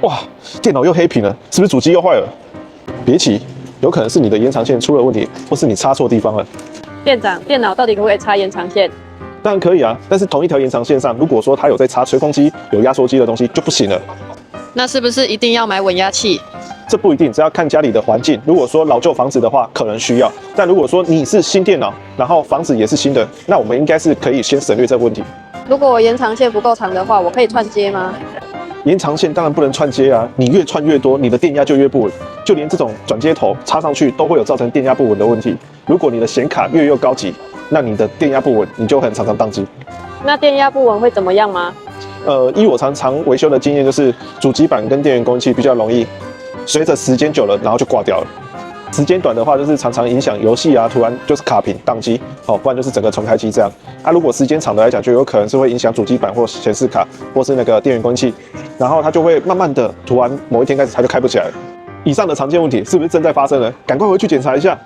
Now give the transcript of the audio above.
哇，电脑又黑屏了，是不是主机又坏了？别急，有可能是你的延长线出了问题，或是你插错地方了。店长，电脑到底可不可以插延长线？当然可以啊，但是同一条延长线上，如果说它有在插吹风机、有压缩机的东西就不行了。那是不是一定要买稳压器？这不一定，只要看家里的环境。如果说老旧房子的话，可能需要；但如果说你是新电脑，然后房子也是新的，那我们应该是可以先省略这个问题。如果我延长线不够长的话，我可以串接吗？延长线当然不能串接啊，你越串越多，你的电压就越不稳。就连这种转接头插上去都会有造成电压不稳的问题。如果你的显卡越高级，那你的电压不稳，你就很常宕机。那电压不稳会怎么样吗？依我常维修的经验，就是主机板跟电源供应器比较容易随着时间久了，然后就挂掉了。时间短的话，就是常常影响游戏啊，突然就是卡屏宕机，不然就是整个重开机这样。如果时间长的来讲，就有可能是会影响主机板或显示卡，或是那个电源供应器，然后它就会慢慢的，突然某一天开始它就开不起来了。以上的常见问题是不是正在发生呢？赶快回去检查一下。